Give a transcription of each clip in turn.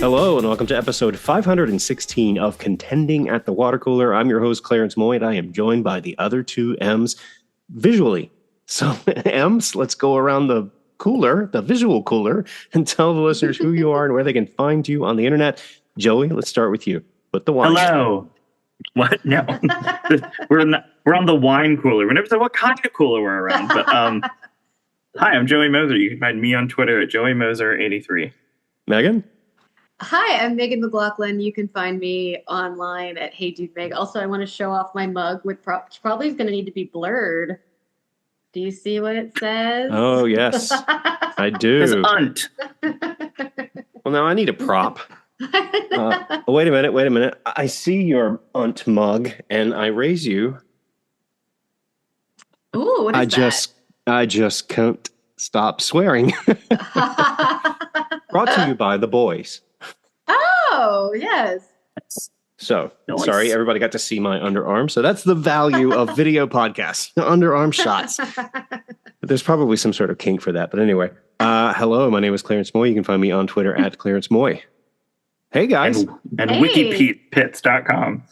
Hello and welcome to episode 516 of Contending at the Water Cooler. I'm your host, Clarence Moy, and I am joined by the other two M's visually. So, M's, let's go around the cooler, the visual cooler, and tell the listeners who you are and where they can find you on the internet. Joey, let's start with you. Put the wine. Hello. What? No. we're on the wine cooler. We never said what kind of cooler we're around. But hi, I'm Joey Moser. You can find me on Twitter at JoeyMoser83. Megan? Hi, I'm Megan McLaughlin. You can find me online at Hey Dude Meg. Also, I want to show off my mug, which probably is going to need to be blurred. Do you see what it says? Oh, yes. I do. It's unt. Well, now I need a prop. Wait a minute. I see your unt mug, and I raise you. Ooh, what is that? I just can't stop swearing. Brought to you by the boys. Oh, yes. So, Nice. Sorry, everybody got to see my underarm. So that's the value of video podcasts, underarm shots. But there's probably some sort of kink for that. But anyway, hello, my name is Clarence Moy. You can find me on Twitter at Clarence Moy. Hey, guys. And Hey. wikipits.com.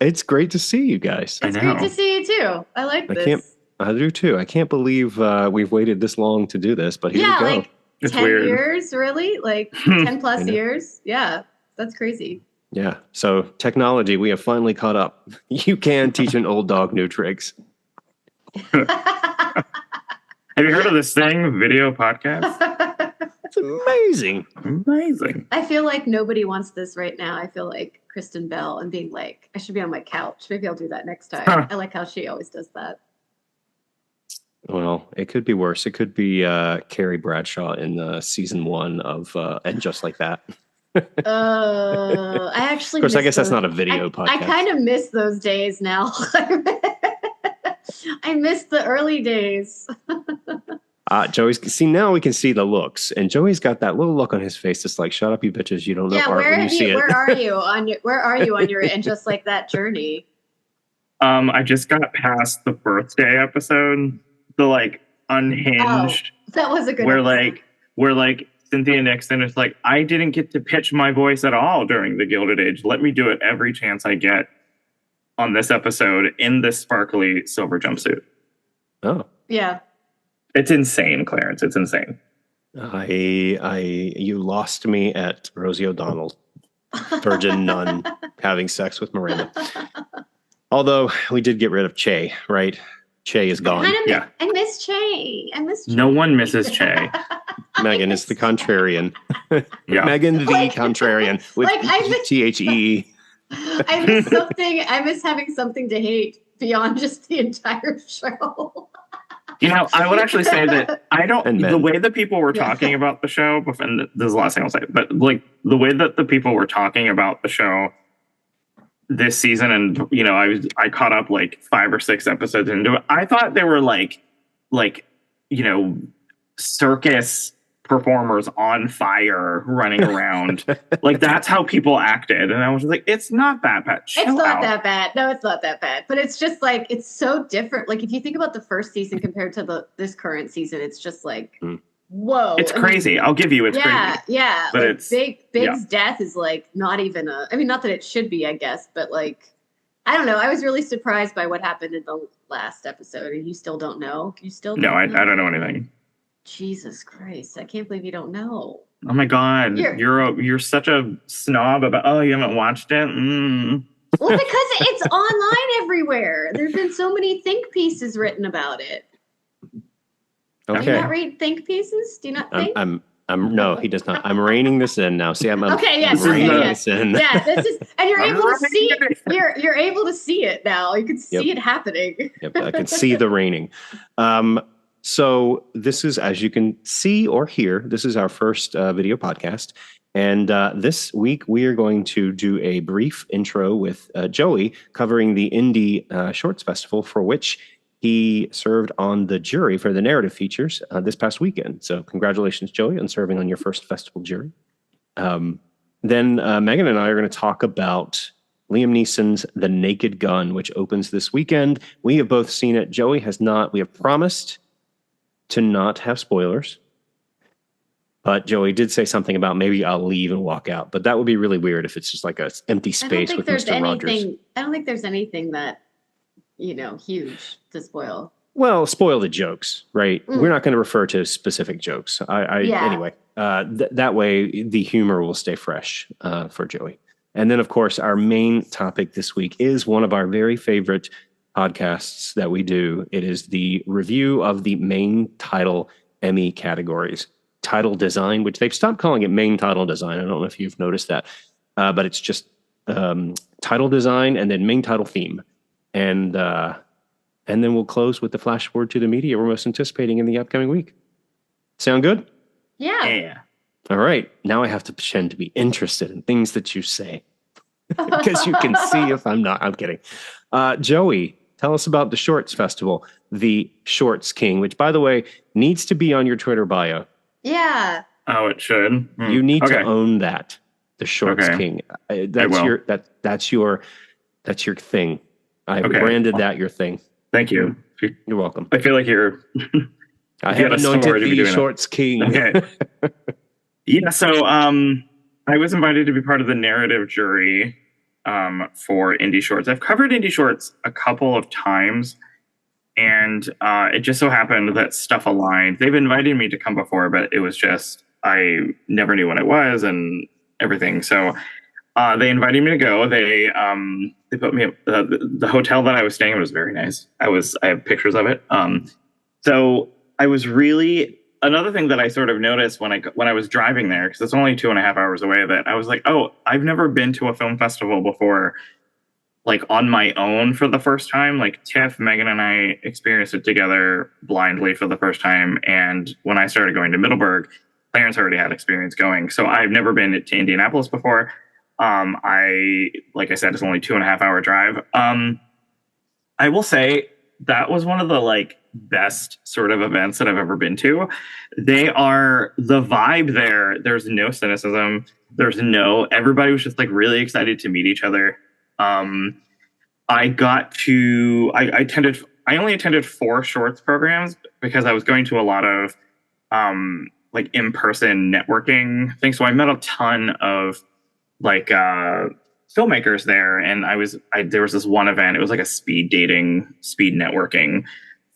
It's great to see you guys. I It's know. great to see you, too. I like this. I do too. I can't believe we've waited this long to do this, but here we go. Like It's 10 weird. years, really? Like 10 I plus know. years? Yeah, that's crazy. Yeah. So technology, we have finally caught up. You can teach an old dog new tricks. Have you heard of this thing, video podcast? It's amazing. Amazing. I feel like nobody wants this right now. I feel like Kristen Bell and being like, I should be on my couch. Maybe I'll do that next time. Huh. I like how she always does that. Well, it could be worse. It could be Carrie Bradshaw in season 1 of And Just Like That. I actually Of course, I miss guess that's those- not a video podcast. I kind of miss those days now. I miss the early days. Joey's see now we can see the looks, and Joey's got that little look on his face that's like, "Shut up, you bitches! You don't know Yeah, art when you see it." where are you on your and just like that journey? I just got past the birthday episode, the like unhinged, That was a good where episode. like Cynthia Nixon is like, I didn't get to pitch my voice at all during the Gilded Age. Let me do it every chance I get on this episode in this sparkly silver jumpsuit. Oh, Yeah. It's insane, Clarence. It's insane. you lost me at Rosie O'Donnell, virgin nun having sex with Miranda. Although we did get rid of Che, right? Che is gone. Yeah. I miss Che. I miss Che. No one misses Che. Megan is the contrarian. Yeah. Megan the Like- contrarian with like I miss- THE. I miss something. I miss having something to hate beyond just the entire show. You know, I would actually say that And men. the way that people were Yeah. talking about the show, and this is the last thing I'll say, but like the way that the people were talking about the show this season, and you know, I caught up like 5 or 6 episodes into it. I thought they were like, you know, circus performers on fire running around. Like that's how people acted. And I was like, it's not that bad. It's Chill not out. that bad. No, it's not that bad. But it's just like it's so different. Like if you think about the first season compared to this current season, it's just like whoa. It's I mean, crazy. I'll give you it's yeah, crazy. yeah. But like it's- Big's yeah. death is like not even a. I mean, not that it should be, I guess, but like I don't know. I was really surprised by what happened in the last episode, and you still don't know. You still No, I don't know? don't know anything. Jesus Christ! I can't believe you don't know. Oh my God, You're- you're such a snob about. Oh, you haven't watched it. Well, because it's online everywhere. There's been so many think pieces written about it. Do you Okay. not read think pieces? Do you not think? I'm no, he does not. I'm reining this in now. See, I'm Okay, yes, I'm reining okay, this in. Yeah, this is, and you're I'm able to running see it. you're able to see it now. You can see Yep. it happening. Yep, I can see the raining. So this is, as you can see or hear, this is our first video podcast. And this week we are going to do a brief intro with Joey covering the Indie Shorts Festival, for which he served on the jury for the narrative features this past weekend. So congratulations, Joey, on serving on your first festival jury. Then Megan and I are going to talk about Liam Neeson's The Naked Gun, which opens this weekend. We have both seen it. Joey has not. We have promised to not have spoilers. But Joey did say something about maybe I'll leave and walk out. But that would be really weird if it's just like an empty space with Mr. Rogers. I don't think there's anything that, huge to spoil. Well, spoil the jokes, right? We're not going to refer to specific jokes. Anyway, that way the humor will stay fresh for Joey. And then, of course, our main topic this week is one of our very favorite podcasts that we do. It is the review of the Main Title Emmy categories. Title design, which they've stopped calling it Main Title Design. I don't know if you've noticed that, but it's just title design and then main title theme. And then we'll close with the flash forward to the media we're most anticipating in the upcoming week. Sound good? Yeah. All right. Now I have to pretend to be interested in things that you say. Because you can see if I'm not. I'm kidding. Joey, tell us about the Shorts Festival, the Shorts King, which, by the way, needs to be on your Twitter bio. Yeah. Oh, it should. You need to own that. The Shorts King. That's your thing. I branded that your thing. Thank you. You're welcome. I feel like you're. I have anointed the Shorts King. Okay. Yeah. So, I was invited to be part of the narrative jury for indie shorts. I've covered indie shorts a couple of times, and it just so happened that stuff aligned. They've invited me to come before, but it was just I never knew when it was and everything. So they invited me to go. They put me up. The hotel that I was staying in was very nice. I have pictures of it. So I was really. Another thing that I sort of noticed when I was driving there, because it's only 2.5 hours away, that I was like, oh, I've never been to a film festival before, like on my own for the first time. Like Tiff, Megan, and I experienced it together blindly for the first time. And when I started going to Middleburg, Clarence already had experience going. So I've never been to Indianapolis before. Like I said, it's only 2.5 hour drive. I will say that was one of the best sort of events that I've ever been to. The vibe there. There's no cynicism. Everybody was just really excited to meet each other. I only attended 4 shorts programs because I was going to a lot of in-person networking things. So I met a ton of filmmakers there, and there was this one event. It was like a speed networking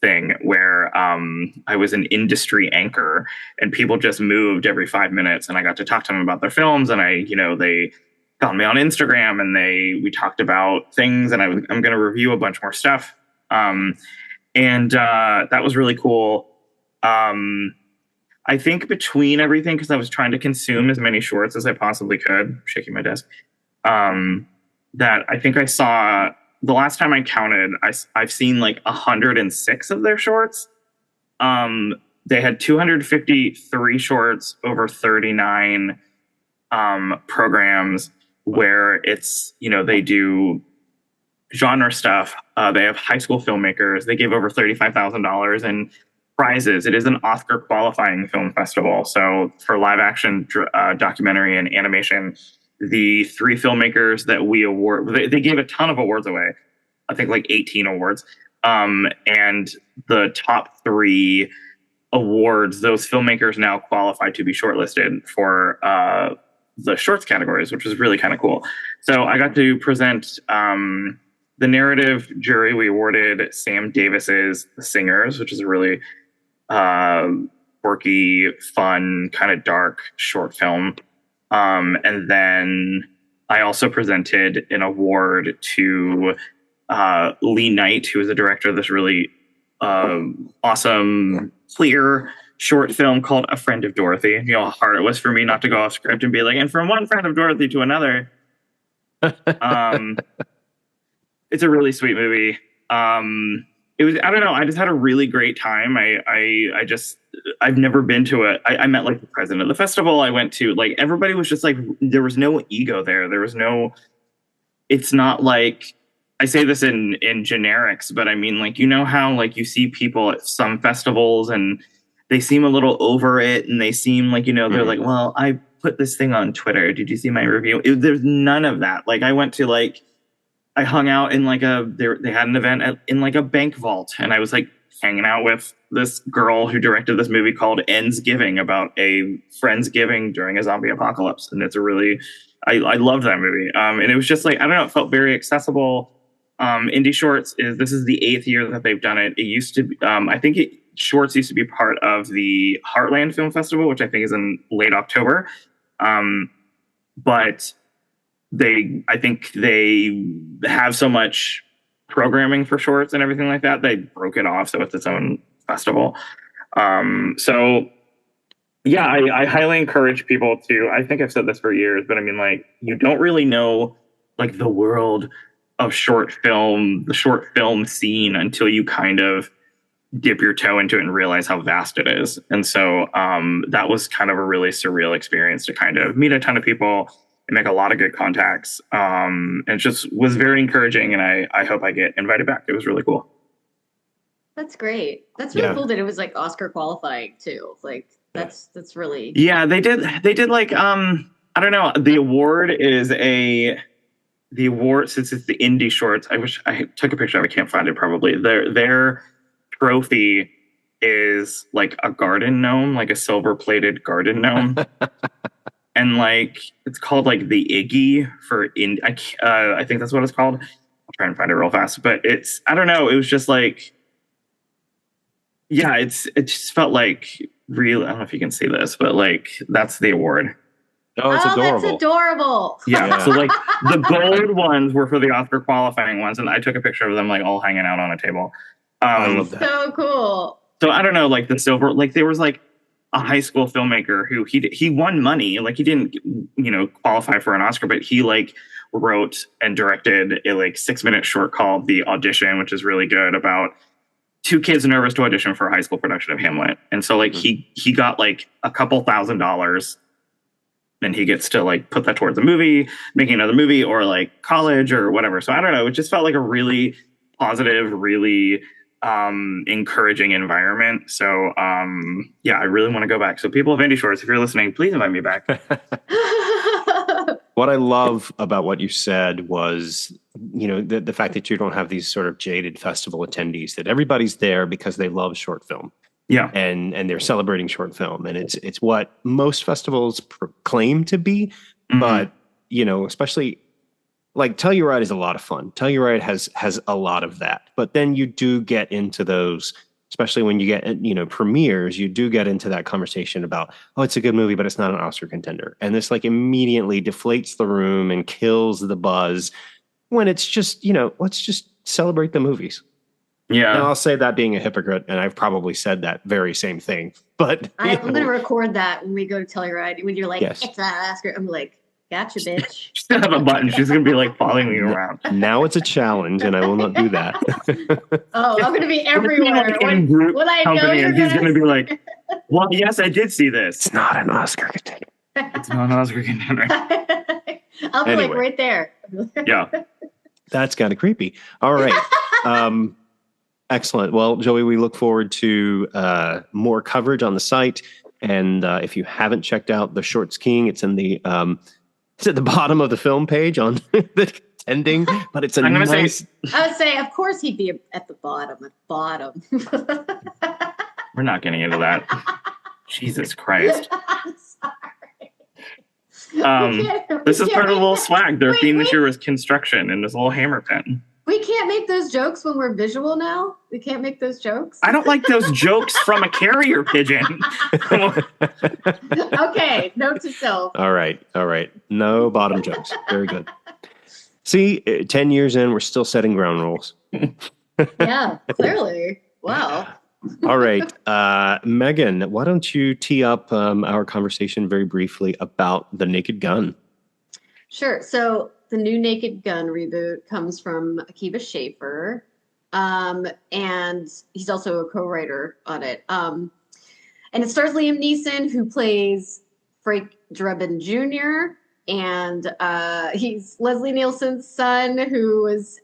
thing where I was an industry anchor, and people just moved every 5 minutes, and I got to talk to them about their films, and they found me on Instagram, and we talked about things, and I'm going to review a bunch more stuff, and that was really cool. I think between everything, because I was trying to consume as many shorts as I possibly could, I'm shaking my desk, that I think I saw, the last time I counted, I've seen 106 of their shorts. They had 253 shorts over 39 programs where it's, they do genre stuff. They have high school filmmakers. They gave over $35,000 in prizes. It is an Oscar qualifying film festival. So for live action, documentary, and animation, the 3 filmmakers that we award, they gave a ton of awards away. I think 18 awards. And the top 3 awards, those filmmakers now qualify to be shortlisted for the shorts categories, which was really kind of cool. So I got to present the narrative jury. We awarded Sam Davis's The Singers, which is a really quirky, fun, kind of dark short film. And then I also presented an award to Lee Knight, who is the director of this really awesome, clear short film called A Friend of Dorothy. How hard it was for me not to go off script and be like, and from one friend of Dorothy to another. It's a really sweet movie. It was, I don't know, I just had a really great time. I've never been to it. I met the president of the festival. I went to everybody was just there was no ego there. There was no, it's not I say this in generics, but I mean, how you see people at some festivals and they seem a little over it, and they seem they're well, I put this thing on Twitter. Did you see my review? There's none of that. I went to I hung out in they had an event in a bank vault, and I was hanging out with this girl who directed this movie called Endsgiving about a Friendsgiving during a zombie apocalypse. And it's a really, I loved that movie. And it was just like, I don't know, it felt very accessible. Indie Shorts this is the 8th year that they've done it. It used to be, Shorts used to be part of the Heartland Film Festival, which I think is in late October. But I think they have so much programming for shorts and everything like that, they broke it off so it's its own festival. So yeah, I highly encourage people to, I think I've said this for years, but I mean, like, you don't really know like the world of the short film scene until you kind of dip your toe into it and realize how vast it is. And so that was kind of a really surreal experience to kind of meet a ton of people and make a lot of good contacts. And it just was very encouraging, and I hope I get invited back. It was really cool. That's great. That's really cool that it was like Oscar qualifying too. Like that's really they did like I don't know. The award since it's the indie shorts. I wish I took a picture of it. I can't find it probably. Their trophy is like a garden gnome, like a silver plated garden gnome. And like it's called like the Iggy for I think that's what it's called. I'll try and find it real fast. But I don't know. It was just like, yeah, it just felt like real. I don't know if you can see this, but like that's the award. Oh, it's adorable. That's adorable. Yeah. So like the gold ones were for the Oscar qualifying ones, and I took a picture of them like all hanging out on a table. I love that. So cool. So I don't know, like the silver, like there was like a high school filmmaker who he won money. Like he didn't, qualify for an Oscar, but he like wrote and directed a like 6-minute short called The Audition, which is really good, about 2 kids nervous to audition for a high school production of Hamlet. And so like he got like a couple $1,000s, and he gets to like put that towards a movie, making another movie, or like college or whatever. So I don't know. It just felt like a really positive, really encouraging environment. So yeah, I really want to go back. So people of Indie Shorts, if you're listening, please invite me back. What I love about what you said was, the fact that you don't have these sort of jaded festival attendees, that everybody's there because they love short film. Yeah. And they're celebrating short film. And it's what most festivals proclaim to be. Mm-hmm. But, especially like Telluride is a lot of fun. Telluride has a lot of that. But then you do get into those, especially when you get, premieres, you do get into that conversation about, oh, it's a good movie, but it's not an Oscar contender. And this like immediately deflates the room and kills the buzz when it's just, let's just celebrate the movies. Yeah. Now, I'll say that being a hypocrite, and I've probably said that very same thing. But I'm going to record that when we go to Telluride. When you're like, yes. It's an Oscar. I'm like, gotcha, bitch. She's going to have a button. She's going to be like following me around. Now it's a challenge, and I will not do that. Oh, I'm going to be everywhere. When I know you're he's going to be like, well, yes, I did see this. It's not an Oscar contender. It's not an Oscar contender. I'll be like right there. Yeah. That's kind of creepy. All right. Excellent. Well, Joey, we look forward to more coverage on the site. And if you haven't checked out The Shorts King, it's in the it's at the bottom of the film page on the ending. But it's nice. I would say, of course, he'd be at the bottom. We're not getting into that. Jesus Christ. I'm sorry. This is part of the little swag. Their theme this year was construction and this little hammer pen. We can't make those jokes when we're visual now. We can't make those jokes. I don't like those jokes from a carrier pigeon. Okay, note to self. All right. No bottom jokes. Very good. See, 10 years in, we're still setting ground rules. Yeah, clearly. Wow. All right. Megan, why don't you tee up our conversation very briefly about The Naked Gun? Sure. So the new Naked Gun reboot comes from Akiva Schaffer, and he's also a co-writer on it. And it stars Liam Neeson, who plays Frank Drebin Jr., and he's Leslie Nielsen's son, who was,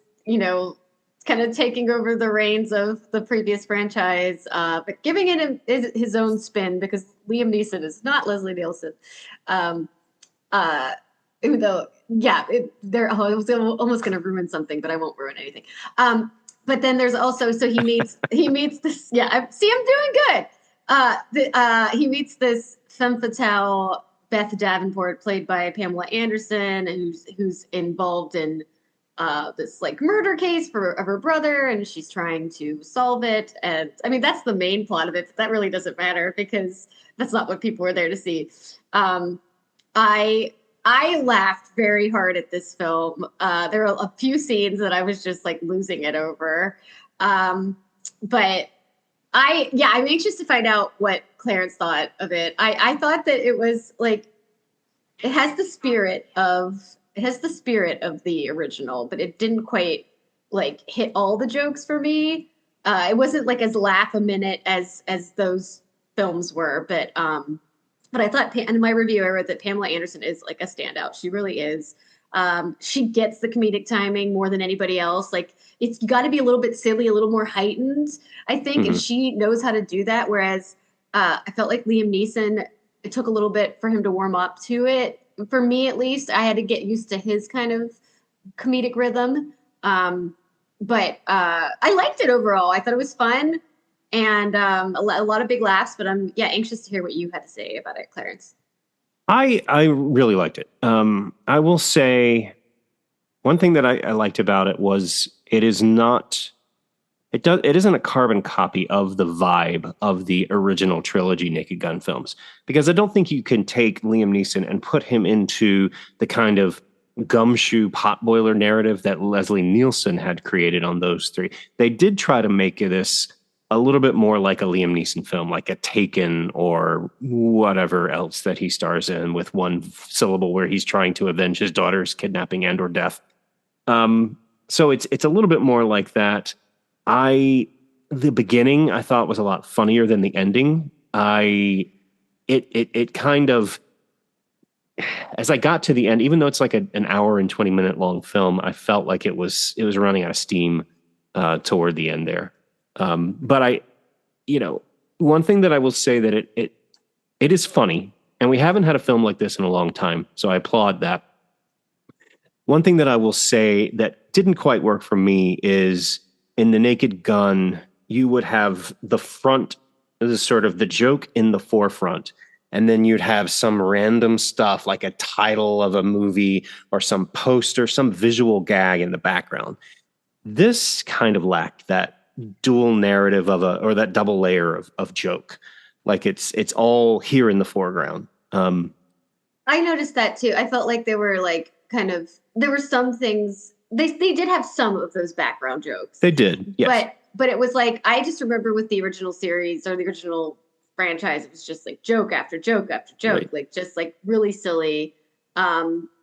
kind of taking over the reins of the previous franchise, but giving it his own spin, because Liam Neeson is not Leslie Nielsen. Even though, I was almost going to ruin something, but I won't ruin anything. but then there's also he meets this. Yeah, I'm doing good. He meets this femme fatale, Beth Davenport, played by Pamela Anderson, who's involved in this like murder case of her brother, and she's trying to solve it. And I mean, that's the main plot of it, but that really doesn't matter because that's not what people are there to see. I laughed very hard at this film. There were a few scenes that I was just like losing it over. But I'm anxious to find out what Clarence thought of it. I thought that it was like it has the spirit of the original, but it didn't quite like hit all the jokes for me. It wasn't like as laugh a minute as those films were, but I thought in my review I wrote that Pamela Anderson is like a standout. She really is. She gets the comedic timing more than anybody else. Like it's got to be a little bit silly, a little more heightened, I think, and she knows how to do that. Whereas I felt like Liam Neeson, it took a little bit for him to warm up to it. For me, at least, I had to get used to his kind of comedic rhythm. But I liked it overall. I thought it was fun and a lot of big laughs. But I'm anxious to hear what you had to say about it, Clarence. I really liked it. I will say one thing that I liked about it was it isn't a carbon copy of the vibe of the original trilogy Naked Gun films, because I don't think you can take Liam Neeson and put him into the kind of gumshoe potboiler narrative that Leslie Nielsen had created on those three. They did try to make this a little bit more like a Liam Neeson film, like a Taken or whatever else that he stars in with one syllable where he's trying to avenge his daughter's kidnapping and or death. So it's a little bit more like that. The beginning I thought was a lot funnier than the ending. It kind of, as I got to the end, even though it's like an hour and 20-minute long film, I felt like it was running out of steam toward the end there. But one thing that I will say that it is funny, and we haven't had a film like this in a long time, so I applaud that. One thing that I will say that didn't quite work for me is in The Naked Gun, you would have the front, this is sort of the joke in the forefront, and then you'd have some random stuff like a title of a movie or some poster, some visual gag in the background. This kind of lacked that dual narrative or that double layer of joke. Like it's all here in the foreground. I noticed that too. I felt like there were there were some things they did have some of those background jokes. They did, yes. But it was like I just remember with the original series or the original franchise, it was just like joke after joke after joke, right. Like just like really silly.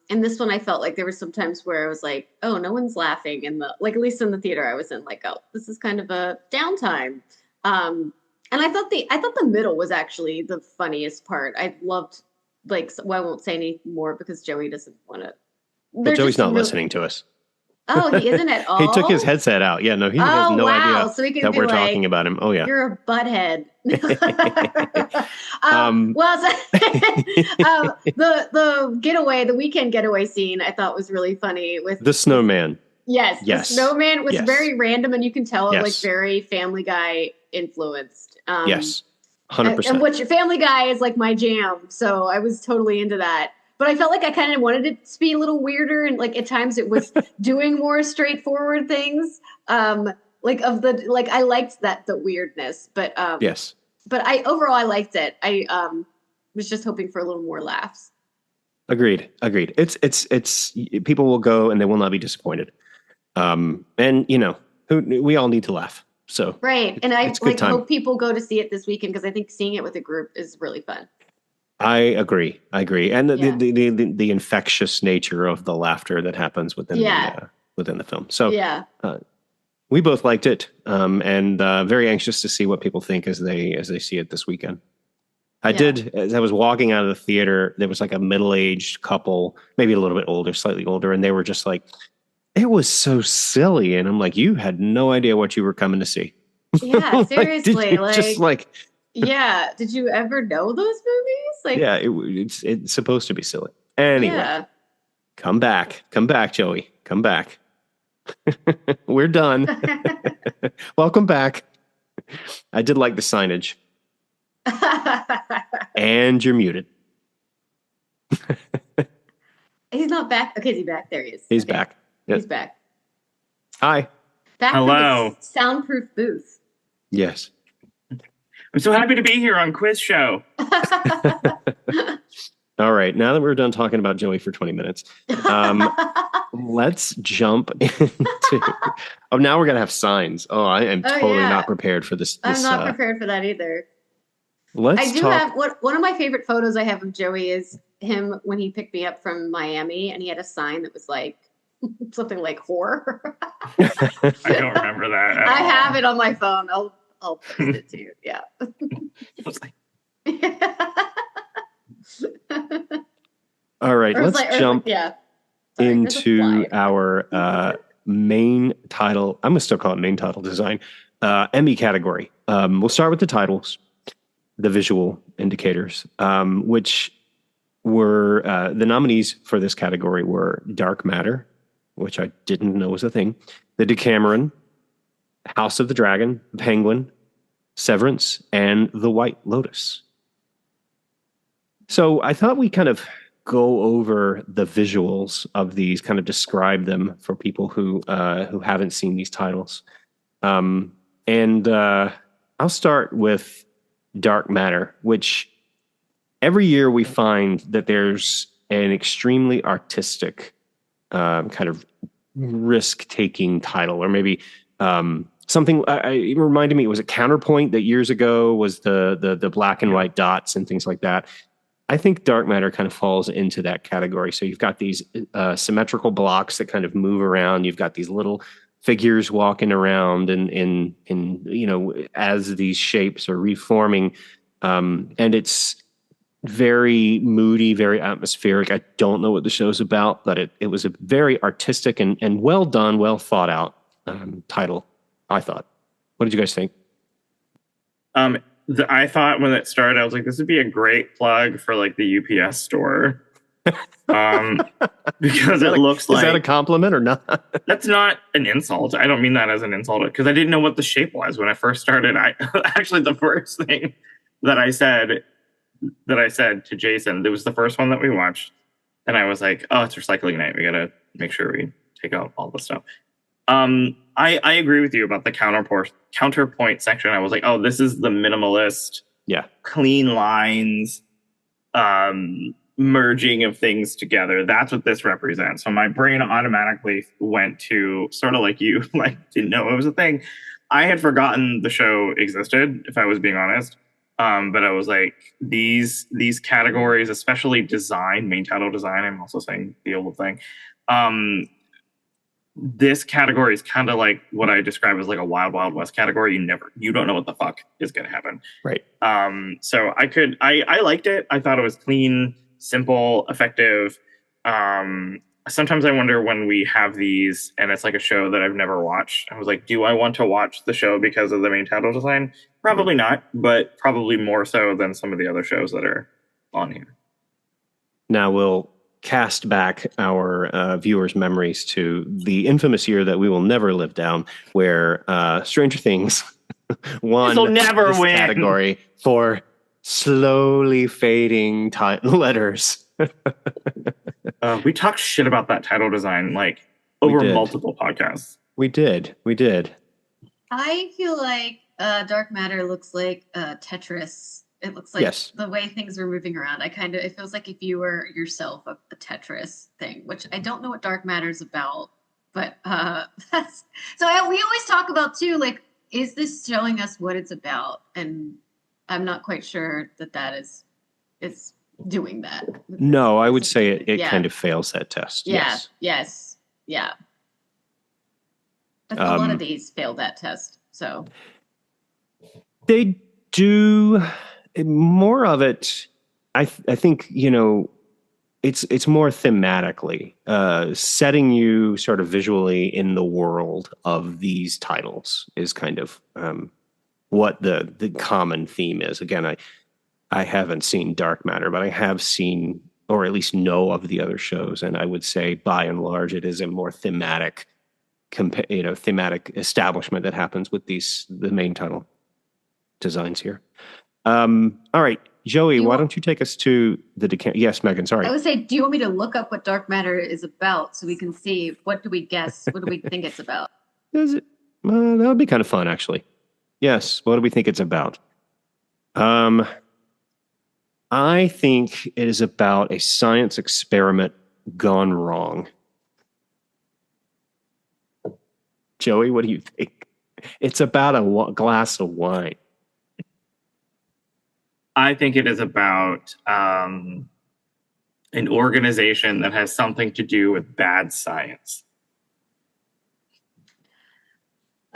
And this one, I felt like there were some times where I was like, oh, no one's laughing. And at least in the theater I was in, like, oh, this is kind of a downtime. And I thought the middle was actually the funniest part. I loved, I won't say any more because Joey doesn't want to. But Joey's not listening to us. Oh, he isn't at all? He took his headset out. Yeah, no, he has no idea so he can that we're talking about him. Oh, yeah. You're a butthead. The getaway, the weekend getaway scene, I thought was really funny with the snowman. Yes. The snowman was very random, and you can tell it was very Family Guy influenced. Yes, 100%. And which Family Guy is like my jam, so I was totally into that. But I felt like I kind of wanted it to be a little weirder, and like at times it was doing more straightforward things. I liked the weirdness, but yes. But overall I liked it. I was just hoping for a little more laughs. Agreed. It's people will go and they will not be disappointed. And we all need to laugh. So right, and I hope people go to see it this weekend because I think seeing it with a group is really fun. I agree, and the infectious nature of the laughter that happens within the film. So we both liked it, and very anxious to see what people think as they see it this weekend. As I was walking out of the theater, there was like a middle-aged couple, maybe a little bit older, slightly older, and they were just like, "It was so silly," and I'm like, "You had no idea what you were coming to see." Yeah, seriously, Yeah, did you ever know those movies? It's supposed to be silly. Anyway, come back, Joey, come back. We're done. Welcome back. I did like the signage. And you're muted. He's not back. Okay, is he back? There he is. He's Okay. back. Yep. He's back. Hi. Back Hello. from his soundproof booth. Yes. I'm so happy to be here on Quiz Show. All right. Now that we're done talking about Joey for 20 minutes, let's jump into. Oh, now we're gonna have signs. Oh, I am totally yeah. not prepared for this. I'm not prepared for that either. Let's I do talk. have one of my favorite photos I have of Joey is him when he picked me up from Miami, and he had a sign that was like something like horror. I don't remember that. At I all. have it on my phone. I'll post it to you. Yeah. I was like, All right. Or it's Let's like- jump yeah. Sorry, there's a into fly. our main title. I'm gonna still call it main title design. Emmy category. We'll start with the titles, the visual indicators, which were the nominees for this category were Dark Matter, which I didn't know was a thing, The Decameron, House of the Dragon, Penguin, Severance, and The White Lotus. So I thought we kind of go over the visuals of these, kind of describe them for people who haven't seen these titles. And I'll start with Dark Matter, which every year we find that there's an extremely artistic kind of risk-taking title, or maybe something. It reminded me, it was a Counterpoint that years ago was the black and white dots and things like that. I think Dark Matter kind of falls into that category. So you've got these symmetrical blocks that kind of move around. You've got these little figures walking around in as these shapes are reforming, and it's very moody, very atmospheric. I don't know what the show's about, but it was a very artistic and well done, well thought out title, I thought. What did you guys think? I thought when it started, I was like, this would be a great plug for like the UPS store. Because it looks like. Is that a compliment or not? That's not an insult. I don't mean that as an insult, because I didn't know what the shape was when I first started. I actually, the first thing that I said to Jason, it was the first one that we watched, and I was like, oh, it's recycling night. We gotta make sure we take out all the stuff. I agree with you about the counterpoint section. I was like, oh, this is the minimalist, clean lines, merging of things together. That's what this represents. So my brain automatically went to sort of like you, like didn't know it was a thing. I had forgotten the show existed, if I was being honest. But I was like, these categories, especially design, main title design, I'm also saying the old thing. This category is kind of like what I describe as like a Wild Wild West category. You don't know what the fuck is going to happen. Right. So I liked it. I thought it was clean, simple, effective. Sometimes I wonder when we have these and it's like a show that I've never watched. I was like, do I want to watch the show because of the main title design? Probably not, but probably more so than some of the other shows that are on here. Now we'll cast back our viewers' memories to the infamous year that we will never live down, where Stranger Things won this win. category for slowly fading letters. We talked shit about that title design like over multiple podcasts. We did. I feel like Dark Matter looks like Tetris. It looks like the way things are moving around. It feels like if you were yourself a Tetris thing, which I don't know what Dark Matter is about, but we always talk about too, like, is this showing us what it's about? And I'm not quite sure that is doing that. No, I would say it kind of fails that test. Yeah. Yes. Yeah. A lot of these failed that test. So they do more of it. I think, it's more thematically setting you sort of visually in the world of these titles is kind of what the common theme is. Again, I haven't seen Dark Matter, but I have seen, or at least know of the other shows. And I would say by and large, it is a more thematic thematic establishment that happens with the main title designs here. All right, Joey, why don't you take us to the Yes, Megan, sorry. I would say, do you want me to look up what dark matter is about so we can see what do we guess? What do we think it's about? Is it? That would be kind of fun, actually. Yes, what do we think it's about? I think it is about a science experiment gone wrong. Joey, what do you think? It's about a glass of wine. I think it is about an organization that has something to do with bad science.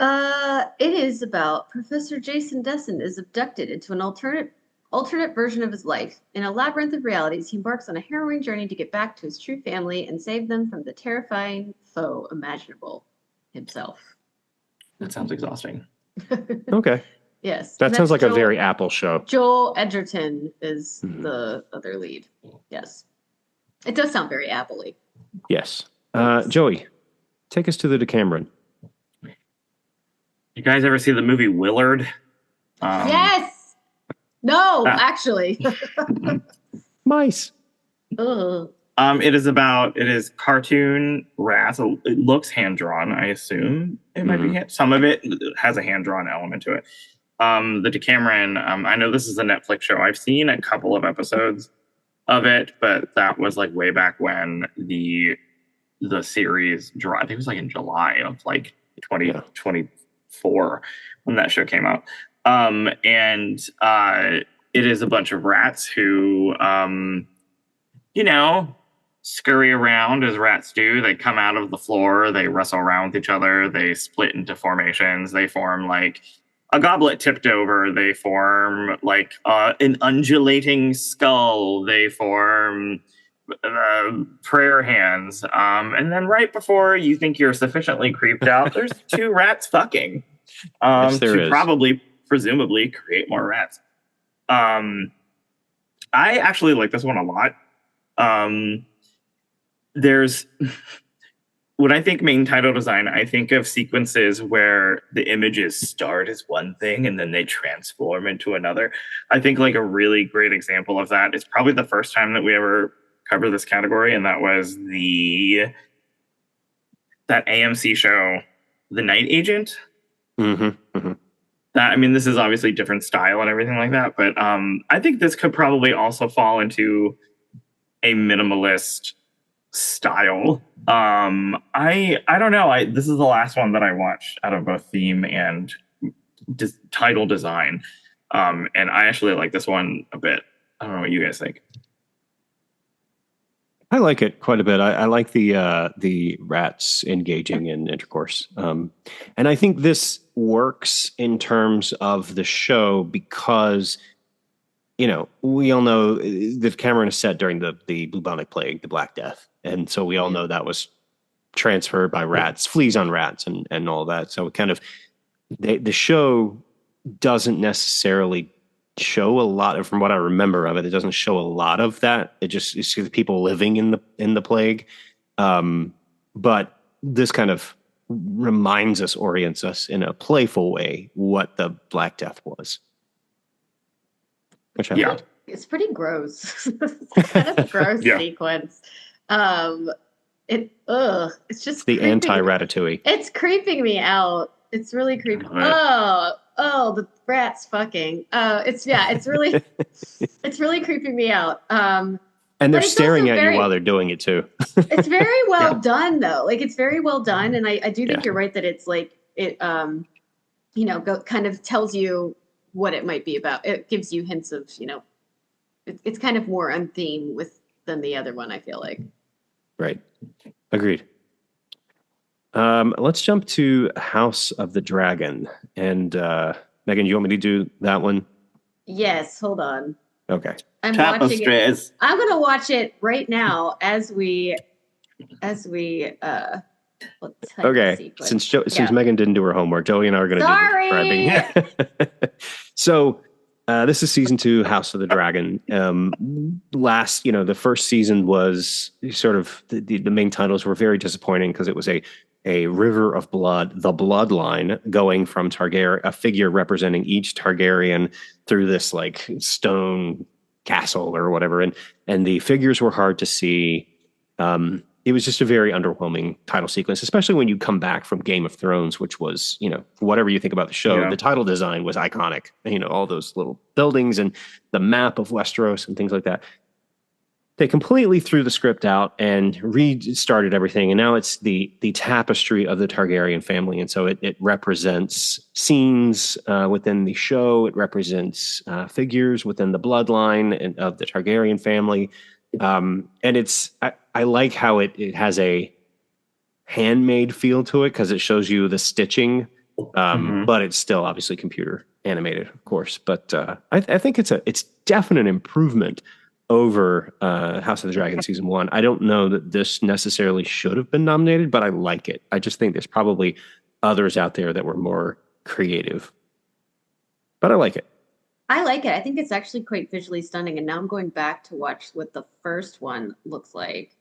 It is about Professor Jason Desson is abducted into an alternate version of his life. In a labyrinth of realities, he embarks on a harrowing journey to get back to his true family and save them from the terrifying foe imaginable, himself. That sounds exhausting. Okay. Yes. That sounds like a very Apple show. Joel Edgerton is the other lead. Yes. It does sound very Apple-y. Yes. Joey, take us to the Decameron. You guys ever see the movie Willard? Yes! No, actually. Mice. Ugh. It is cartoon rats. It looks hand-drawn, I assume. It might be some of it has a hand-drawn element to it. The Decameron, I know this is a Netflix show. I've seen a couple of episodes of it, but that was like way back when the series dropped. I think it was like in July of like 2024 when that show came out. And it is a bunch of rats who, scurry around as rats do. They come out of the floor, they wrestle around with each other, they split into formations, they form like a goblet tipped over, they form like an undulating skull, they form prayer hands. And then right before you think you're sufficiently creeped out, there's two rats fucking Yes, there is. Probably, presumably, create more rats. I actually like this one a lot. There's when I think main title design, I think of sequences where the images start as one thing and then they transform into another. I think like a really great example of that is probably the first time that we ever covered this category, and that was that AMC show, The Night Agent. This is obviously different style and everything like that, but I think this could probably also fall into a minimalist style. I don't know. This is the last one that I watched out of both theme and title design, and I actually like this one a bit. I don't know what you guys think. I like it quite a bit. I like the rats engaging in intercourse, and I think this works in terms of the show because we all know the Decameron is set during the bubonic plague, the Black Death, and so we all know that was transferred by rats, fleas on rats, and all that. So it kind of the show doesn't necessarily show a lot of, from what I remember of it, it doesn't show a lot of that. It's the people living in the plague. But this kind of orients us in a playful way what the Black Death was. Which I loved. It's pretty gross. It's kind of a gross sequence. It's just the anti-Ratatouille. It's creeping me out. It's really creepy. Oh, the rats fucking. It's really it's really creeping me out. And they're staring at you while they're doing it too. It's very well done though. Like it's very well done, and I do think you're right that it's like it kind of tells you what it might be about. It gives you hints of, it's kind of more on theme than the other one, I feel like. Right. Agreed. Let's jump to House of the Dragon. And Megan, you want me to do that one? Yes, hold on. Okay. I'm watching it. I'm going to watch it right now as we okay. Since Megan didn't do her homework, Joey and I are going to do the describing. So this is season 2, House of the Dragon. The first season was sort of the main titles were very disappointing because it was a a river of blood, the bloodline, going from Targaryen, a figure representing each Targaryen through this like stone castle or whatever, and the figures were hard to see. It was just a very underwhelming title sequence, especially when you come back from Game of Thrones, which was, whatever you think about the show, Yeah. the title design was iconic. All those little buildings and the map of Westeros and things like that. They completely threw the script out and restarted everything. And now it's the tapestry of the Targaryen family. And so it represents scenes within the show. It represents figures within the bloodline of the Targaryen family. And I like how it has a handmade feel to it because it shows you the stitching, but it's still obviously computer animated, of course. But I think it's definite improvement over House of the Dragon season 1. I don't know that this necessarily should have been nominated, but I like it. I just think there's probably others out there that were more creative, but I like it. I like it. I think it's actually quite visually stunning. And now I'm going back to watch what the first one looks like.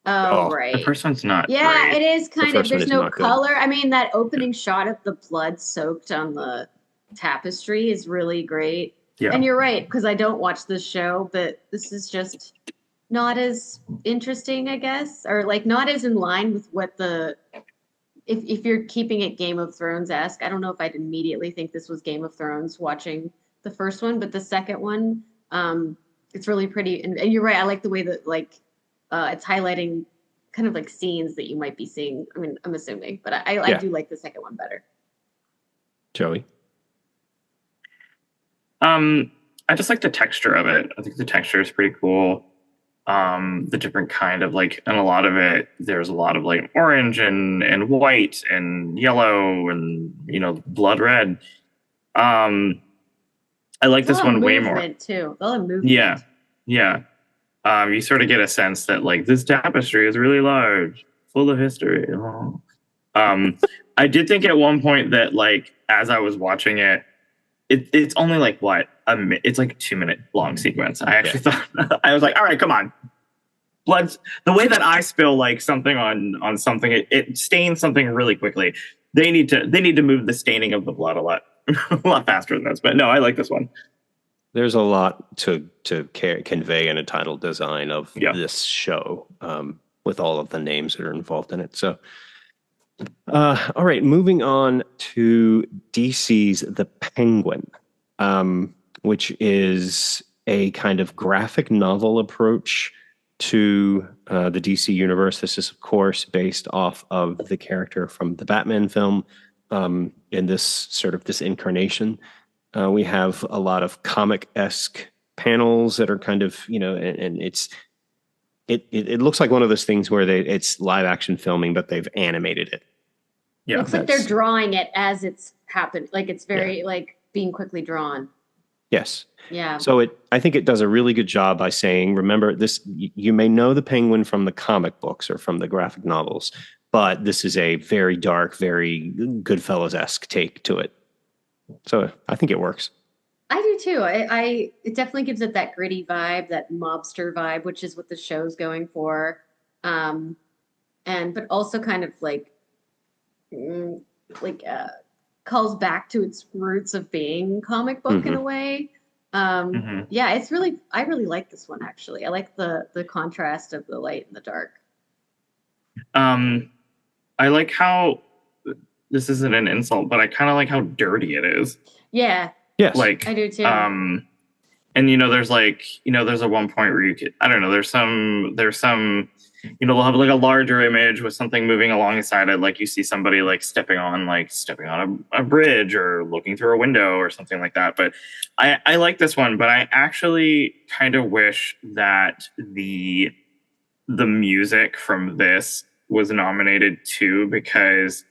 Oh, right. The first one's not. Yeah, great. it is kind of. There's no color. Good. I mean, that opening shot of the blood soaked on the tapestry is really great. Yeah. And you're right, because I don't watch this show, but this is just not as interesting, I guess, or like not as in line with what the. If you're keeping it Game of Thrones-esque, I don't know if I'd immediately think this was Game of Thrones watching the first one, but the second one, it's really pretty. And you're right, I like the way that it's highlighting kind of like scenes that you might be seeing. I mean, I'm assuming, but I do like the second one better. Joey? I just like the texture of it. I think the texture is pretty cool. The different kind of and a lot of it, there's a lot of like orange and white and yellow and blood red. I like this one way more too. A lot of movement. Yeah. You sort of get a sense that this tapestry is really large, full of history. I did think at one point that as I was watching it, it's only it's like a 2-minute long sequence. I actually thought I was like, all right, come on. Blood's the way that I spill something on something, it stains something really quickly. They need to move the staining of the blood a lot faster than this. But no, I like this one. There's a lot to convey in a title design of this show, with all of the names that are involved in it. So, all right, moving on to DC's The Penguin, which is a kind of graphic novel approach to the DC universe. This is, of course, based off of the character from the Batman film. In this incarnation, we have a lot of comic-esque panels that are kind of, and it looks like one of those things where it's live action filming, but they've animated it. Yeah, looks like they're drawing it as it's happened. It's very being quickly drawn. Yes. Yeah. So I think it does a really good job by saying, remember this, you may know the Penguin from the comic books or from the graphic novels, but this is a very dark, very Goodfellas-esque take to it. So I think it works. I do too. It definitely gives it that gritty vibe, that mobster vibe, which is what the show's going for. But also kind of calls back to its roots of being comic book in a way. Yeah, I really like this one actually. I like the contrast of the light and the dark. I like how this isn't an insult, but I kind of like how dirty it is. Yeah. Yes. I do too. And there's there's a one point where you could, I don't know, there's some they'll have a larger image with something moving alongside it, you see somebody stepping on a bridge or looking through a window or something like that. But I like this one, but I actually kind of wish that the music from this was nominated too, because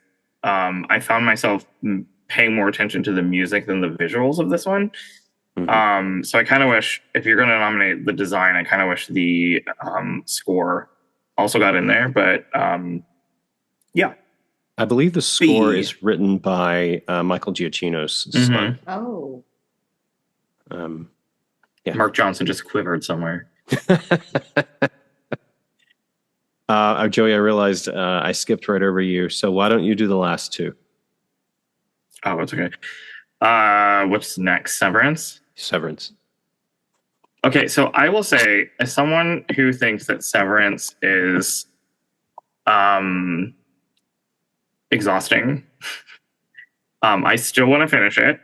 I found myself paying more attention to the music than the visuals of this one. Mm-hmm. So I kind of wish, if you're going to nominate the design, I kind of wish the score also got in there. But yeah. I believe the score is written by Michael Giacchino's son. Oh. Mark Johnson just quivered somewhere. Joey, I realized I skipped right over you. So why don't you do the last two? Oh, it's okay. What's next? Severance? Severance. Okay, so I will say, as someone who thinks that Severance is exhausting, I still want to finish it.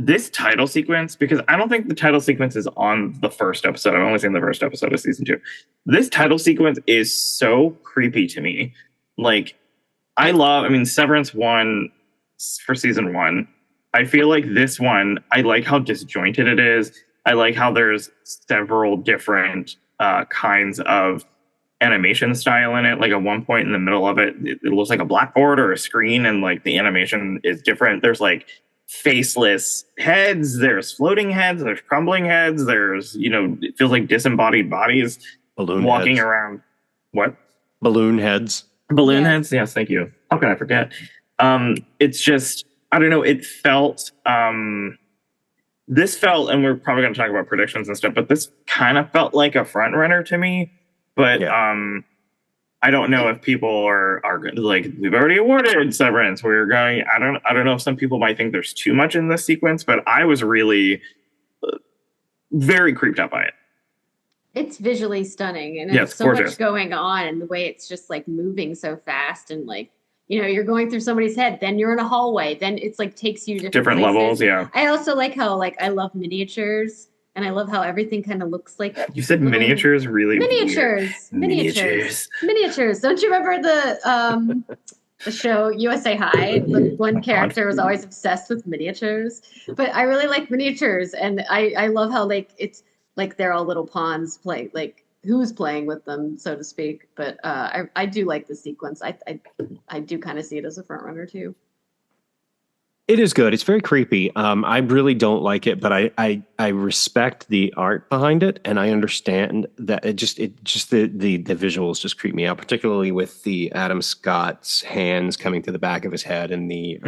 This title sequence, because I don't think the title sequence is on the first episode. I've only seen the first episode of season 2. This title sequence is so creepy to me. Like, I mean, Severance 1 for season 1. I feel like this one, I like how disjointed it is. I like how there's several different kinds of animation style in it. Like at one point in the middle of it, it looks like a blackboard or a screen, and like the animation is different. There's like faceless heads, there's floating heads, there's crumbling heads, there's, it feels like disembodied bodies Balloon walking heads. around. What? Balloon heads. Balloon heads? Yes, thank you. How can I forget? It's just, I don't know, it felt, this felt, and we're probably going to talk about predictions and stuff, but this kind of felt like a front runner to me. But I don't know if people are like, we've already awarded Severance. We're going, I don't know if some people might think there's too much in this sequence, but I was really very creeped out by it. It's visually stunning, and Yes, it's so gorgeous. much going on, and the way it's just like moving so fast, and like, you're going through somebody's head, then you're in a hallway, then it's like takes you to different places. Levels. Yeah. I also like how, like, I love miniatures, and I love how everything kind of looks like. You said miniatures, really? Miniatures. Don't you remember the show USA High? The one character was always obsessed with miniatures, but I really like miniatures, and I love how, like, it's like they're all little pawns play, like who's playing with them, so to speak. But I do like the sequence. I do kind of see it as a front runner too. It is good. It's very creepy. I really don't like it, but I respect the art behind it, and I understand that the visuals just creep me out, particularly with the Adam Scott's hands coming to the back of his head in the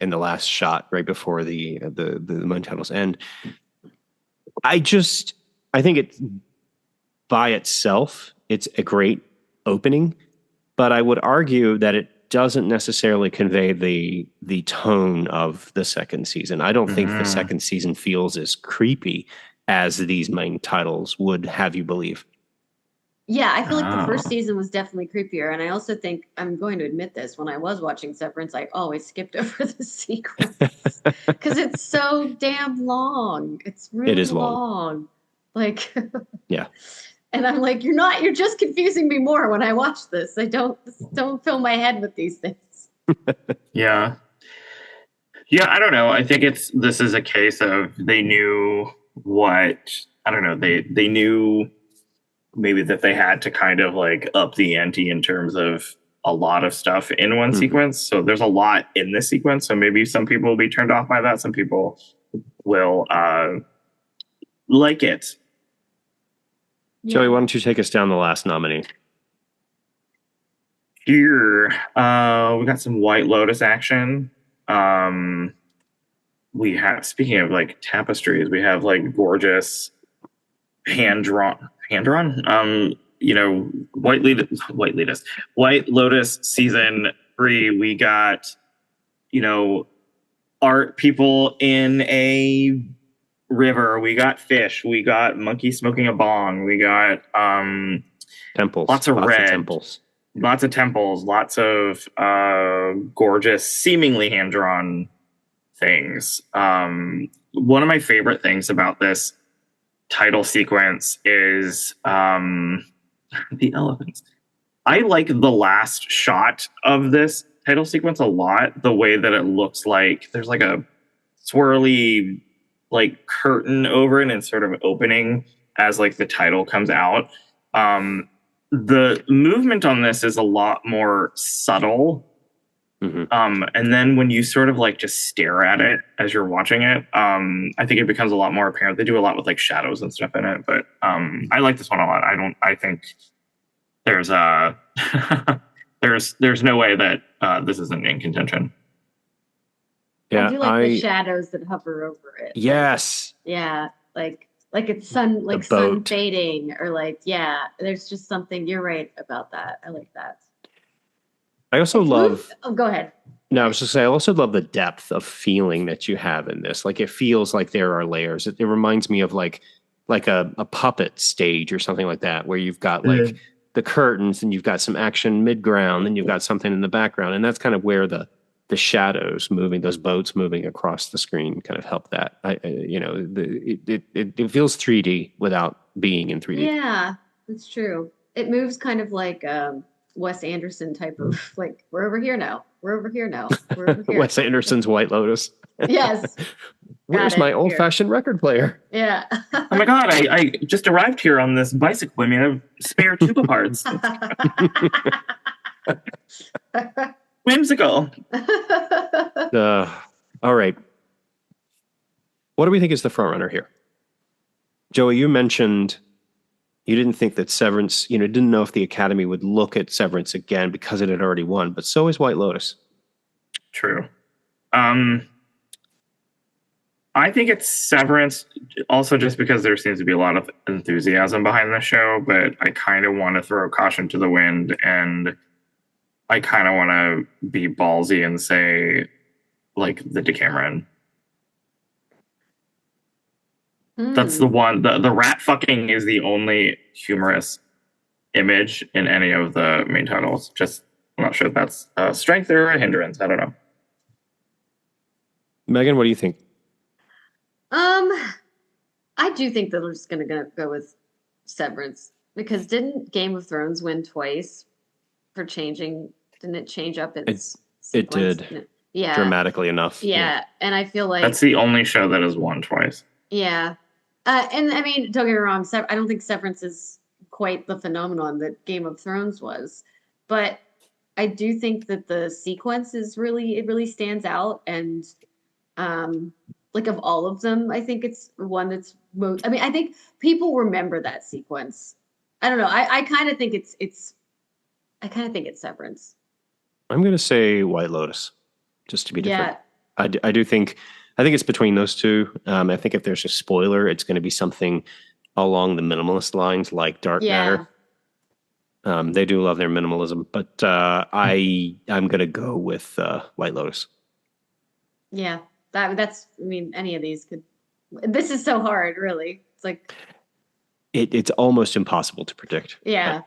in the last shot right before the main titles end. I think it by itself, it's a great opening, but I would argue that it doesn't necessarily convey the tone of the second season. I don't think the second season feels as creepy as these main titles would have you believe. Yeah, I feel like the first season was definitely creepier, and I also think, I'm going to admit this, when I was watching Severance, I always skipped over the sequence because it's so damn long. It's really long. Like, yeah. And I'm like, you're just confusing me more when I watch this. I don't fill my head with these things. Yeah. Yeah, I don't know. I think this is a case of they knew they knew maybe that they had to kind of like up the ante in terms of a lot of stuff in one sequence. So there's a lot in this sequence. So maybe some people will be turned off by that. Some people will like it. Yeah. Joey, why don't you take us down the last nominee? Here, we got some White Lotus action. We have, speaking of like tapestries, we have like gorgeous hand drawn. White Lotus season 3. We got, art people in a river. We got fish. We got monkey smoking a bong. We got temples. Lots of temples. Lots of gorgeous, seemingly hand-drawn things. One of my favorite things about this title sequence is the elephants. I like the last shot of this title sequence a lot. The way that it looks like there's like a swirly like curtain over it and sort of opening as like the title comes out. The movement on this is a lot more subtle. And then when you sort of like just stare at it as you're watching it, I think it becomes a lot more apparent. They do a lot with like shadows and stuff in it, but I like this one a lot. I think there's there's no way that this isn't in contention. Yeah, I do like the shadows that hover over it. Yes. Yeah, like like it's sun, like sun boat. fading, or like, yeah, there's just something. You're right about that. I like that. I also love. Oh, go ahead. No, I was just saying, I also love the depth of feeling that you have in this. Like it feels like there are layers. It reminds me of like a puppet stage or something like that, where you've got like the curtains and you've got some action mid ground, and you've got something in the background, and that's kind of where the shadows moving, those boats moving across the screen, kind of help that. It feels 3D without being in 3D. Yeah, that's true. It moves kind of like Wes Anderson type of like, we're over here now. We're over here now. We're over here. Wes Anderson's White Lotus. Yes. Where's my old-fashioned record player? Yeah. Oh my god, I just arrived here on this bicycle. I mean, I have spare tuba parts. Whimsical. All right. What do we think is the frontrunner here? Joey, you mentioned you didn't think that Severance, didn't know if the Academy would look at Severance again because it had already won, but so is White Lotus. True. I think it's Severance, also just because there seems to be a lot of enthusiasm behind the show, but I kind of want to throw caution to the wind, and I kind of want to be ballsy and say, like, the Decameron. That's the one. The rat fucking is the only humorous image in any of the main titles. Just, I'm not sure if that's a strength or a hindrance. I don't know. Megan, what do you think? I do think that we're just gonna go with Severance, because didn't Game of Thrones win twice for changing? Didn't it change up its It sequence? did. Yeah. Dramatically enough. Yeah, and I feel like That's the only show that has won twice. Yeah. And I mean, don't get me wrong, I don't think Severance is quite the phenomenon that Game of Thrones was, but I do think that the sequence is really stands out, and like of all of them, I think it's one that's most. I mean, I think people remember that sequence. I don't know. I kind of think it's Severance. I'm going to say White Lotus, just to be different. Yeah. I do think it's between those two. I think if there's a spoiler, it's going to be something along the minimalist lines, like Dark Matter. They do love their minimalism, but I'm going to go with White Lotus. Yeah, that's. I mean, any of these could. This is so hard, really. It's like it's almost impossible to predict. Yeah.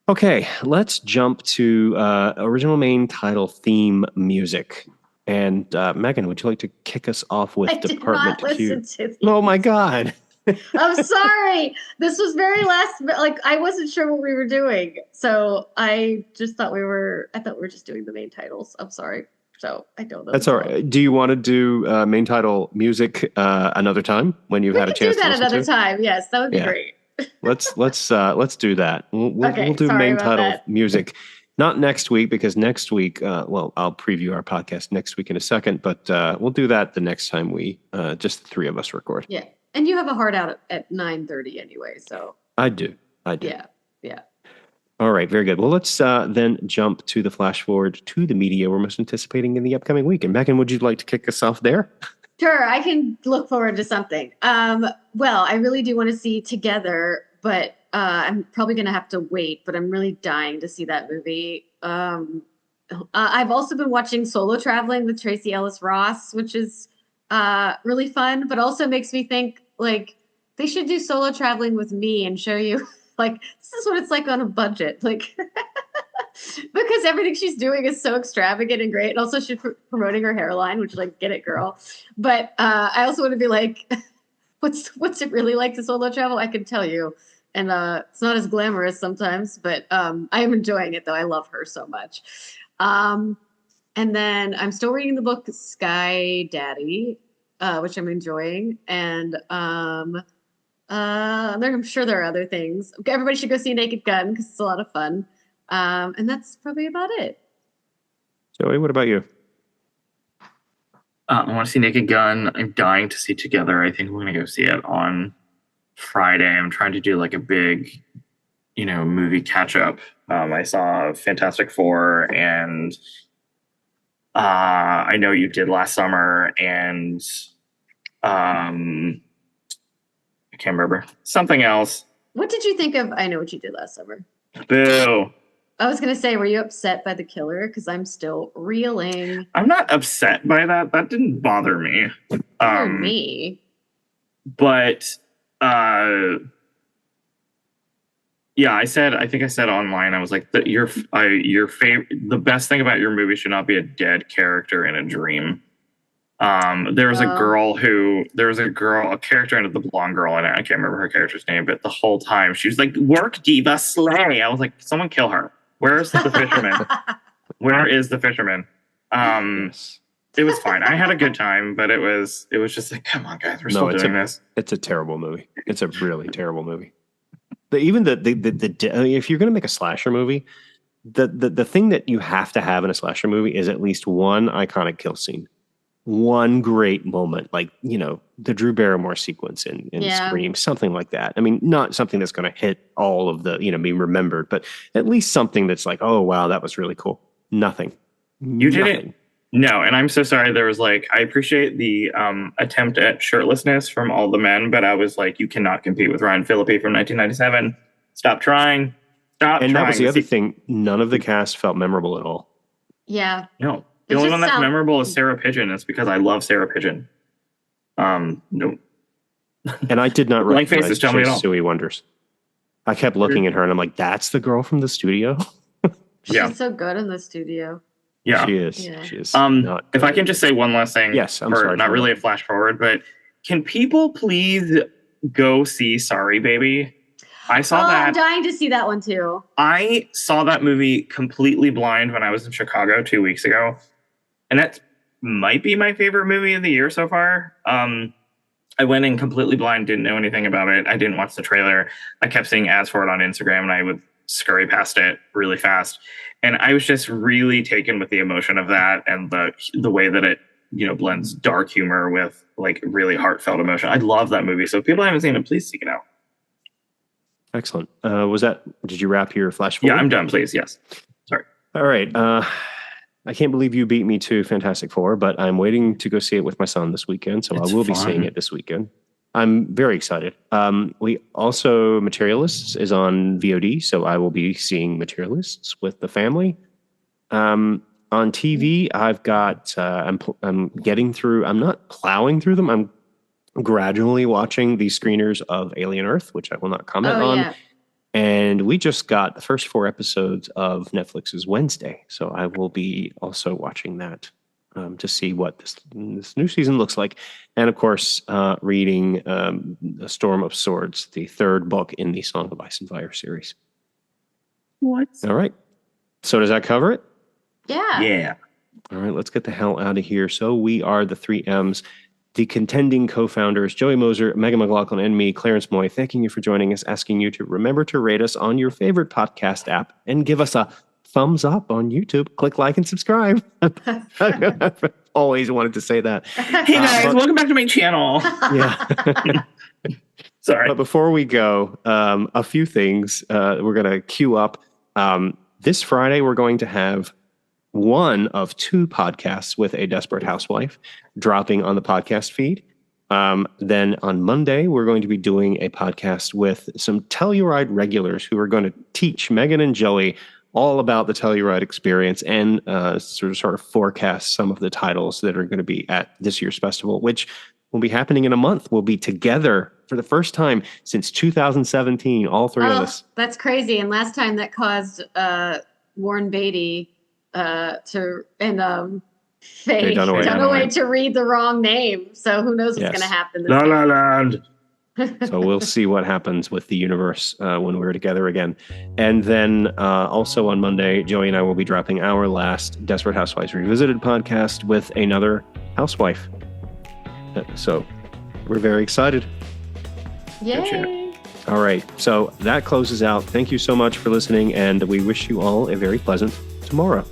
Okay, let's jump to original main title theme music. And Megan, would you like to kick us off with Department Q? Oh my God. I'm sorry. This was very last, like I wasn't sure what we were doing. So I just thought we were just doing the main titles. I'm sorry. So I don't know. That's all right. Do you want to do main title music another time when you've had a chance to listen to it? Do that another time. Yes, that would be great. Let's do that. We'll do main title music. Not next week, because next week, I'll preview our podcast next week in a second, but we'll do that the next time we just the three of us record. Yeah. And you have a hard out at 9:30 anyway, so. I do. Yeah. All right, very good. Well, let's then jump to the flash forward to the media we're most anticipating in the upcoming week. And Megan, would you like to kick us off there? Sure, I can look forward to something. Well, I really do want to see Together, but I'm probably going to have to wait, but I'm really dying to see that movie. I've also been watching Solo Traveling with Tracy Ellis Ross, which is really fun, but also makes me think, like, they should do Solo Traveling with me and show you, like, this is what it's like on a budget. Like, because everything she's doing is so extravagant and great. And also she's promoting her hairline, which, like, get it, girl. But I also want to be like, what's it really like to solo travel? I can tell you. And it's not as glamorous sometimes, but I am enjoying it, though. I love her so much. And then I'm still reading the book Sky Daddy, which I'm enjoying. And I'm sure there are other things. Everybody should go see Naked Gun because it's a lot of fun. And that's probably about it. Joey, what about you? I want to see Naked Gun. I'm dying to see Together. I think we're going to go see it on Friday. I'm trying to do like a big, movie catch up. I saw Fantastic Four, and I know you did last summer, and Can't remember. Something else. What did you think of I Know What You Did Last Summer? Boo. I was going to say, were you upset by the killer? Because I'm still reeling. I'm not upset by that. That didn't bother me. Me. But yeah, I think I said online, I was like, your favorite, the best thing about your movie should not be a dead character in a dream. There was a character in it, the blonde girl, and I can't remember her character's name, but the whole time she was like, work diva slay. I was like, someone kill her. Where's the fisherman? Where is the fisherman? Yes. It was fine. I had a good time, but it was just like, come on, guys, we're still doing this. It's a terrible movie. It's a really terrible movie. If you're going to make a slasher movie, the thing that you have to have in a slasher movie is at least one iconic kill scene, one great moment, like the Drew Barrymore sequence in Scream, something like that. I mean, not something that's going to hit all of the be remembered, but at least something that's like, oh wow, that was really cool. Nothing. You didn't. No, and I'm so sorry. There was I appreciate the attempt at shirtlessness from all the men, but I was like, you cannot compete with Ryan Phillippe from 1997. Stop trying. And that was the other thing. None of the cast felt memorable at all. Yeah. No. The only one that's memorable is Sarah Pigeon. It's because I love Sarah Pigeon. No. And I did not recognize Suey Wonders. I kept looking at her and I'm like, that's the girl from the studio? She's so good in the studio. Yeah, she is. Yeah. She is. If I can just say one last thing. Yes, I'm sorry. Not really a flash forward, but can people please go see Sorry Baby? I saw that. I'm dying to see that one too. I saw that movie completely blind when I was in Chicago 2 weeks ago, and that might be my favorite movie of the year so far. I went in completely blind, didn't know anything about it. I didn't watch the trailer. I kept seeing ads for it on Instagram, and I would scurry past it really fast. And I was just really taken with the emotion of that and the way that it, blends dark humor with really heartfelt emotion. I love that movie. So if people haven't seen it, please seek it out. Excellent. Did you wrap your flash forward? Yeah, I'm done, please. Yes. Sorry. All right. I can't believe you beat me to Fantastic Four, but I'm waiting to go see it with my son this weekend. So I will be seeing it this weekend. I'm very excited. We also, Materialists is on VOD, so I will be seeing Materialists with the family. On TV, I've got, I'm getting through, I'm not plowing through them. I'm gradually watching the screeners of Alien Earth, which I will not comment on. Yeah. And we just got the first 4 episodes of Netflix's Wednesday. So I will be also watching that to see what this new season looks like. And of course, reading A Storm of Swords, the 3rd book in the Song of Ice and Fire series. What? All right. So does that cover it? Yeah. Yeah. All right, let's get the hell out of here. So we are the 3 M's, the contending co-founders, Joey Moser, Megan McLaughlin, and me, Clarence Moy, thanking you for joining us, asking you to remember to rate us on your favorite podcast app and give us a thumbs up on YouTube. Click like and subscribe. I've always wanted to say that. Hey guys, welcome back to my channel. Yeah. Sorry. But before we go, a few things we're going to queue up. This Friday, we're going to have one of 2 podcasts with a desperate housewife dropping on the podcast feed. Then on Monday, we're going to be doing a podcast with some Telluride regulars who are going to teach Megan and Joey all about the Telluride experience and sort of forecast some of the titles that are going to be at this year's festival, which will be happening in a month. We'll be together for the first time since 2017, all 3 of us. That's crazy. And last time that caused Warren Beatty Faye Dunaway to read the wrong name. So who knows what's going to happen this La La Land. So we'll see what happens with the universe when we're together again. And then also on Monday, Joey and I will be dropping our last Desperate Housewives Revisited podcast with another housewife. So we're very excited. Yay! All right. So that closes out. Thank you so much for listening, and we wish you all a very pleasant tomorrow.